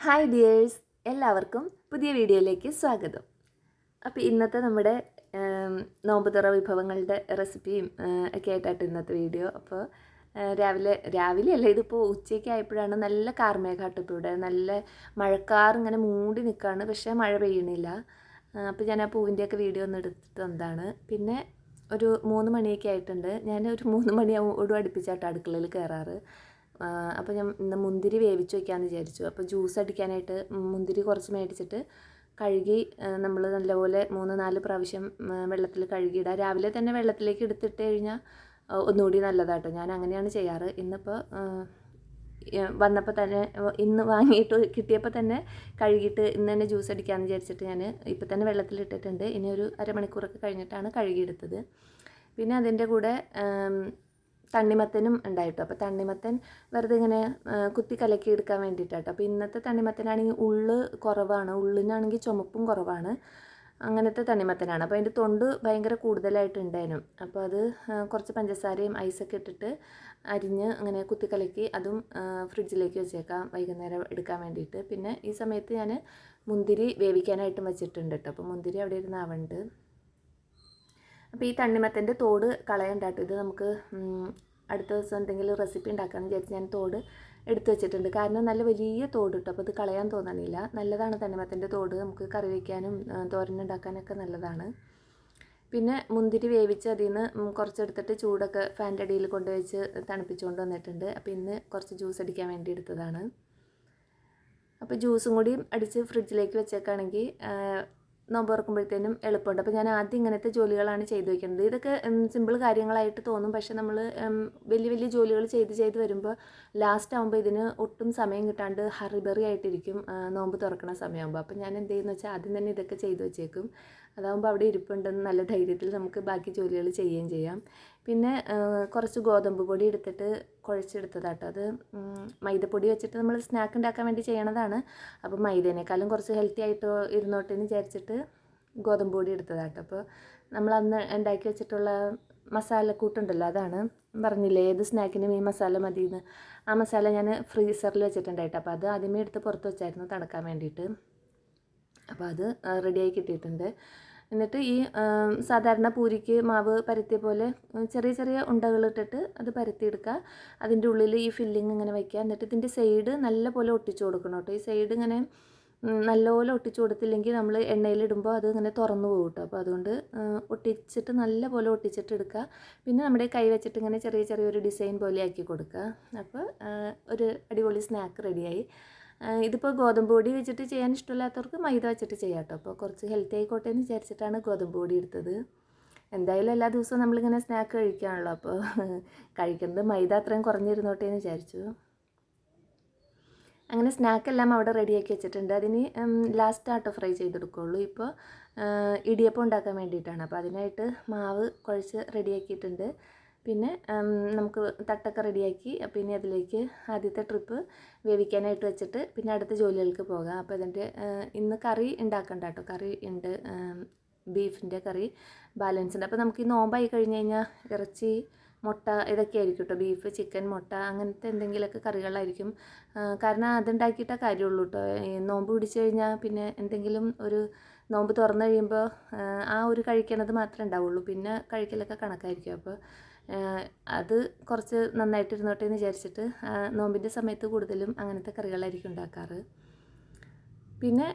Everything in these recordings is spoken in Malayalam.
ഹായ് ഡിയേഴ്സ്, എല്ലാവർക്കും പുതിയ വീഡിയോയിലേക്ക് സ്വാഗതം. അപ്പോൾ ഇന്നത്തെ നമ്മുടെ നോമ്പ് തുറ വിഭവങ്ങളുടെ റെസിപ്പിയും ഒക്കെ ആയിട്ടാണ് ഇന്നത്തെ വീഡിയോ. അപ്പോൾ രാവിലെ അല്ല, ഇതിപ്പോൾ ഉച്ചയ്ക്ക് ആയപ്പോഴാണ് നല്ല കാർമേഘാട്ടം. ഇപ്പോൾ ഇവിടെ നല്ല മഴക്കാർ ഇങ്ങനെ മൂടി നിൽക്കുകയാണ്, പക്ഷേ മഴ പെയ്യണില്ല. അപ്പോൾ ഞാൻ ആ പൂവിൻ്റെയൊക്കെ വീഡിയോ ഒന്ന് എടുത്തിട്ട് എന്താണ്. പിന്നെ ഒരു 3 മണിയൊക്കെ ആയിട്ടുണ്ട്. ഞാൻ ഒരു 3 മണിയോടും അടുപ്പിച്ചാട്ടോ അടുക്കളയിൽ കയറാറ്. അപ്പോൾ ഞാൻ ഇന്ന് മുന്തിരി വേവിച്ച് വയ്ക്കാമെന്ന് വിചാരിച്ചു. അപ്പോൾ ജ്യൂസ് അടിക്കാനായിട്ട് മുന്തിരി കുറച്ച് മേടിച്ചിട്ട് കഴുകി നമ്മൾ നല്ലപോലെ 3-4 പ്രാവശ്യം വെള്ളത്തിൽ കഴുകിയിടുക. രാവിലെ തന്നെ വെള്ളത്തിലേക്ക് എടുത്തിട്ട് കഴിഞ്ഞാൽ ഒന്നുകൂടി നല്ലതാട്ടോ. ഞാൻ അങ്ങനെയാണ് ചെയ്യാറ്. ഇന്നിപ്പോൾ വന്നപ്പോൾ തന്നെ ഇന്ന് വാങ്ങിയിട്ട് കിട്ടിയപ്പോൾ തന്നെ കഴുകിയിട്ട് ഇന്ന് തന്നെ ജ്യൂസ് അടിക്കാമെന്ന് വിചാരിച്ചിട്ട് ഞാൻ ഇപ്പോൾ തന്നെ വെള്ളത്തിലിട്ടിട്ടുണ്ട്. ഇനി ഒരു അരമണിക്കൂറൊക്കെ കഴിഞ്ഞിട്ടാണ് കഴുകിയെടുത്തത്. പിന്നെ അതിൻ്റെ കൂടെ തണ്ണിമത്തനും ഉണ്ടായിട്ടോ. അപ്പോൾ തണ്ണിമത്തൻ വെറുതെ ഇങ്ങനെ കുത്തി കലക്കി എടുക്കാൻ വേണ്ടിയിട്ടാട്ടോ. അപ്പോൾ ഇന്നത്തെ തണ്ണിമത്തനാണെങ്കിൽ ഉള്ള് കുറവാണ്, ഉള്ളിനാണെങ്കിൽ ചുമപ്പും കുറവാണ്. അങ്ങനത്തെ തണ്ണിമത്തനാണ്. അപ്പോൾ അതിൻ്റെ തൊണ്ട് ഭയങ്കര കൂടുതലായിട്ടുണ്ടായിരുന്നു. അപ്പോൾ അത് കുറച്ച് പഞ്ചസാരയും ഐസൊക്കെ ഇട്ടിട്ട് അരിഞ്ഞ് അങ്ങനെ കുത്തി കലക്കി അതും ഫ്രിഡ്ജിലേക്ക് വെച്ചേക്കാം വൈകുന്നേരം എടുക്കാൻ വേണ്ടിയിട്ട്. പിന്നെ ഈ സമയത്ത് ഞാൻ മുന്തിരി വേവിക്കാനായിട്ടും വെച്ചിട്ടുണ്ട് കേട്ടോ. അപ്പോൾ മുന്തിരി അവിടെ ഇരുന്ന് ആവുന്നുണ്ട്. അപ്പോൾ ഈ തണ്ണിമത്തൻ്റെ തോട് കളയണ്ടാട്ടോ. ഇത് നമുക്ക് അടുത്ത ദിവസം എന്തെങ്കിലും റെസിപ്പി ഉണ്ടാക്കാമെന്ന് വിചാരിച്ച് ഞാൻ തോട് എടുത്തു വെച്ചിട്ടുണ്ട്. കാരണം നല്ല വലിയ തോട് കിട്ടും, അപ്പോൾ ഇത് കളയാൻ തോന്നണില്ല. നല്ലതാണ് തണ്ണിമത്തൻ്റെ തോട്, നമുക്ക് കറി വയ്ക്കാനും തോരനുണ്ടാക്കാനൊക്കെ നല്ലതാണ്. പിന്നെ മുന്തിരി വേവിച്ച് അതിൽ നിന്ന് കുറച്ചെടുത്തിട്ട് ചൂടൊക്കെ ഫാൻ്റെ അടിയിൽ കൊണ്ടുവച്ച് തണുപ്പിച്ചുകൊണ്ട് വന്നിട്ടുണ്ട്. അപ്പോൾ ഇന്ന് കുറച്ച് ജ്യൂസ് അടിക്കാൻ വേണ്ടി എടുത്തതാണ്. അപ്പോൾ ജ്യൂസും കൂടി അടിച്ച് ഫ്രിഡ്ജിലേക്ക് വെച്ചേക്കാണെങ്കിൽ നോമ്പ് തുറക്കുമ്പോഴത്തേനും എളുപ്പമുണ്ട്. അപ്പോൾ ഞാൻ ആദ്യം ഇങ്ങനത്തെ ജോലികളാണ് ചെയ്തു വയ്ക്കുന്നത്. ഇതൊക്കെ സിമ്പിൾ കാര്യങ്ങളായിട്ട് തോന്നും, പക്ഷേ നമ്മൾ വലിയ ജോലികൾ ചെയ്ത് വരുമ്പോൾ ലാസ്റ്റ് ആകുമ്പോൾ ഇതിന് ഒട്ടും സമയം കിട്ടാണ്ട് ഹറിബറി ആയിട്ടിരിക്കും നോമ്പ് തുറക്കണ സമയമാകുമ്പോൾ. അപ്പോൾ ഞാൻ എന്ത് ചെയ്യുന്നത് വെച്ചാൽ ആദ്യം തന്നെ ഇതൊക്കെ ചെയ്തു വെച്ചേക്കും. അതാകുമ്പോൾ അവിടെ ഇരിപ്പുണ്ടെന്ന് നല്ല ധൈര്യത്തിൽ നമുക്ക് ബാക്കി ജോലികൾ ചെയ്യുകയും ചെയ്യാം. പിന്നെ കുറച്ച് ഗോതമ്പ് പൊടി എടുത്തിട്ട് കുഴച്ചെടുത്തതാട്ടോ. അത് മൈദപ്പൊടി വെച്ചിട്ട് നമ്മൾ സ്നാക്ക് ഉണ്ടാക്കാൻ വേണ്ടി ചെയ്യണതാണ്. അപ്പോൾ മൈദേനേക്കാളും കുറച്ച് ഹെൽത്തി ആയിട്ട് ഇരുന്നോട്ടെ എന്ന് വിചാരിച്ചിട്ട് ഗോതമ്പ് പൊടി എടുത്തതാട്ടോ. അപ്പോൾ നമ്മൾ അന്ന് ഉണ്ടാക്കി വെച്ചിട്ടുള്ള മസാലക്കൂട്ടുണ്ടല്ലോ, അതാണ് പറഞ്ഞില്ലേ ഏത് സ്നാക്കിനും ഈ മസാല മതിയെന്ന്. ആ മസാല ഞാൻ ഫ്രീസറിൽ വെച്ചിട്ടുണ്ടായിട്ട്, അപ്പോൾ അത് ആദ്യമേ എടുത്ത് പുറത്ത് വെച്ചായിരുന്നു തണുക്കാൻ വേണ്ടിയിട്ട്. അപ്പോൾ അത് റെഡിയായി കിട്ടിയിട്ടുണ്ട്. എന്നിട്ട് ഈ സാധാരണ പൂരിക്ക് മാവ് പരത്തിയ പോലെ ചെറിയ ഉണ്ടകളിട്ടിട്ട് അത് പരത്തിയെടുക്കുക. അതിൻ്റെ ഉള്ളിൽ ഈ ഫില്ലിങ് ഇങ്ങനെ വയ്ക്കുക. എന്നിട്ട് ഇതിൻ്റെ സൈഡ് നല്ല പോലെ ഒട്ടിച്ചു കൊടുക്കണം കേട്ടോ. ഈ സൈഡ് ഇങ്ങനെ നല്ലപോലെ ഒട്ടിച്ചു കൊടുത്തില്ലെങ്കിൽ നമ്മൾ എണ്ണയിലിടുമ്പോൾ അത് ഇങ്ങനെ തുറന്നു പോകും കേട്ടോ. അപ്പോൾ അതുകൊണ്ട് ഒട്ടിച്ചിട്ട് നല്ല പോലെ ഒട്ടിച്ചിട്ട് എടുക്കുക. പിന്നെ നമ്മുടെ കൈ വെച്ചിട്ട് ഇങ്ങനെ ചെറിയൊരു ഡിസൈൻ പോലെ ആക്കി കൊടുക്കുക. അപ്പോൾ ഒരു അടിപൊളി സ്നാക്ക് റെഡിയായി. ഇതിപ്പോൾ ഗോതമ്പ് പൊടി വെച്ചിട്ട് ചെയ്യാൻ ഇഷ്ടമില്ലാത്തവർക്ക് മൈദ വെച്ചിട്ട് ചെയ്യാം കേട്ടോ. അപ്പോൾ കുറച്ച് ഹെൽത്തി ആയിക്കോട്ടെ എന്ന് വിചാരിച്ചിട്ടാണ് ഗോതമ്പ് പൊടി എടുത്തത്. എന്തായാലും എല്ലാ ദിവസവും നമ്മളിങ്ങനെ സ്നാക്ക് കഴിക്കുകയാണല്ലോ, അപ്പോൾ കഴിക്കുന്നത് മൈദ അത്രയും കുറഞ്ഞിരുന്നോട്ടെ എന്ന് വിചാരിച്ചു. അങ്ങനെ സ്നാക്കെല്ലാം അവിടെ റെഡിയാക്കി വെച്ചിട്ടുണ്ട്. അതിന് ലാസ്റ്റ് ആട്ടോ ഫ്രൈ ചെയ്തെടുക്കുകയുള്ളൂ. ഇപ്പോൾ ഇടിയപ്പം ഉണ്ടാക്കാൻ വേണ്ടിയിട്ടാണ്. അപ്പോൾ അതിനായിട്ട് മാവ് കുഴച്ച് റെഡിയാക്കിയിട്ടുണ്ട്. പിന്നെ നമുക്ക് തട്ടൊക്കെ റെഡിയാക്കി പിന്നെ അതിലേക്ക് ആദ്യത്തെ ട്രിപ്പ് വേവിക്കാനായിട്ട് വെച്ചിട്ട് പിന്നെ അടുത്ത ജോലികൾക്ക് പോകാം. അപ്പോൾ ഇതിൻ്റെ ഇന്ന് കറി ഉണ്ടാക്കണ്ട കേട്ടോ. കറി ഉണ്ട്, ബീഫിൻ്റെ കറി ബാലൻസ് ഉണ്ട്. അപ്പോൾ നമുക്ക് ഈ നോമ്പായി കഴിഞ്ഞ് കഴിഞ്ഞാൽ ഇറച്ചി, മുട്ട ഇതൊക്കെ ആയിരിക്കും കേട്ടോ. ബീഫ്, ചിക്കൻ, മുട്ട അങ്ങനത്തെ എന്തെങ്കിലുമൊക്കെ കറികളായിരിക്കും. കാരണം അതുണ്ടാക്കിയിട്ടേ കാര്യമുള്ളൂ കേട്ടോ. നോമ്പ് പിടിച്ചു കഴിഞ്ഞാൽ പിന്നെ എന്തെങ്കിലും ഒരു നോമ്പ് തുറന്നു കഴിയുമ്പോൾ ആ ഒരു കഴിക്കണത് മാത്രമേ ഉണ്ടാവുള്ളൂ. പിന്നെ കഴിക്കലൊക്കെ കണക്കായിരിക്കും. അപ്പോൾ അത് കുറച്ച് നന്നായിട്ടിരുന്നോട്ടെ എന്ന് വിചാരിച്ചിട്ട് നോമ്പിൻ്റെ സമയത്ത് കൂടുതലും അങ്ങനത്തെ കറികളായിരിക്കും ഉണ്ടാക്കാറ്. പിന്നെ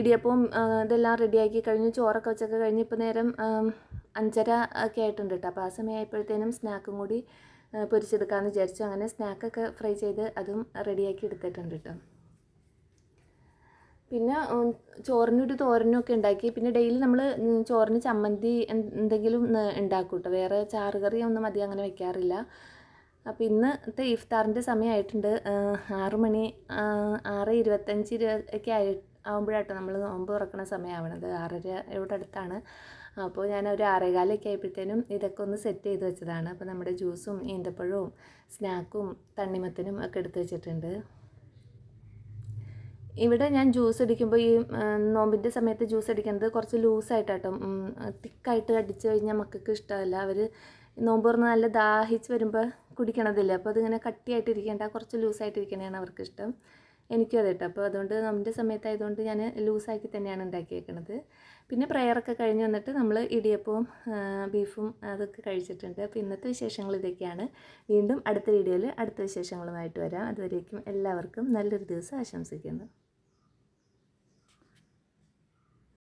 ഇടിയപ്പവും ഇതെല്ലാം റെഡിയാക്കി കഴിഞ്ഞ് ചോറൊക്കെ വെച്ചൊക്കെ കഴിഞ്ഞ് ഇപ്പോൾ നേരം 5:30 ഒക്കെ ആയിട്ടുണ്ട് കേട്ടോ. അപ്പോൾ ആ സമയമായപ്പോഴത്തേനും സ്നാക്കും കൂടി പൊരിച്ചെടുക്കാമെന്ന് വിചാരിച്ചു. അങ്ങനെ സ്നാക്കൊക്കെ ഫ്രൈ ചെയ്ത് അതും റെഡിയാക്കി എടുത്തിട്ടുണ്ട് കേട്ടോ. പിന്നെ ചോറിനൊരു തോരനൊക്കെ ഉണ്ടാക്കി. പിന്നെ ഡെയിലി നമ്മൾ ചോറിന് ചമ്മന്തി എന്തെങ്കിലും ഉണ്ടാക്കും കേട്ടോ. വേറെ ചാറുകറി ഒന്നും അധികം അങ്ങനെ വെക്കാറില്ല. അപ്പോൾ ഇന്നത്തെ ഇഫ്താറിൻ്റെ സമയമായിട്ടുണ്ട്. 6 മണി 6:25 ഒക്കെ ആകുമ്പോഴാട്ടോ നമ്മൾ നോമ്പ് തുറക്കുന്ന സമയമാവണത്. 6:30 അടുത്താണ്. അപ്പോൾ ഞാൻ ഒരു 6:15 ആയപ്പോഴത്തേനും ഇതൊക്കെ ഒന്ന് സെറ്റ് ചെയ്ത് വെച്ചതാണ്. അപ്പോൾ നമ്മുടെ ജ്യൂസും ഈന്തപ്പഴവും സ്നാക്കും തണ്ണിമത്തനും ഒക്കെ എടുത്ത് വെച്ചിട്ടുണ്ട്. ഇവിടെ ഞാൻ ജ്യൂസ് അടിക്കുമ്പോൾ ഈ നോമ്പിൻ്റെ സമയത്ത് ജ്യൂസ് അടിക്കുന്നത് കുറച്ച് ലൂസായിട്ടാട്ടോ. തിക്കായിട്ട് അടിച്ചു കഴിഞ്ഞാൽ മക്കൾക്ക് ഇഷ്ടമല്ല. അവർ നോമ്പ് തുറന്ന് നല്ല ദാഹിച്ച് വരുമ്പോൾ കുടിക്കണതില്ല. അപ്പോൾ അതിങ്ങനെ കട്ടിയായിട്ടിരിക്കേണ്ട, കുറച്ച് ലൂസായിട്ടിരിക്കണതാണ് അവർക്കിഷ്ടം. എനിക്കും അതെ കേട്ടോ. അപ്പോൾ അതുകൊണ്ട് നമ്മുടെ സമയത്തായതുകൊണ്ട് ഞാൻ ലൂസാക്കി തന്നെയാണ് ഉണ്ടാക്കിയേക്കണത്. പിന്നെ പ്രയറൊക്കെ കഴിഞ്ഞ് വന്നിട്ട് നമ്മൾ ഇടിയപ്പവും ബീഫും അതൊക്കെ കഴിച്ചിട്ടുണ്ട്. അപ്പോൾ ഇന്നത്തെ വിശേഷങ്ങൾ ഇതൊക്കെയാണ്. വീണ്ടും അടുത്ത വീഡിയോയിൽ അടുത്ത വിശേഷങ്ങളുമായിട്ട് വരാം. അതുവരേക്കും എല്ലാവർക്കും നല്ലൊരു ദിവസം ആശംസിക്കുന്നു.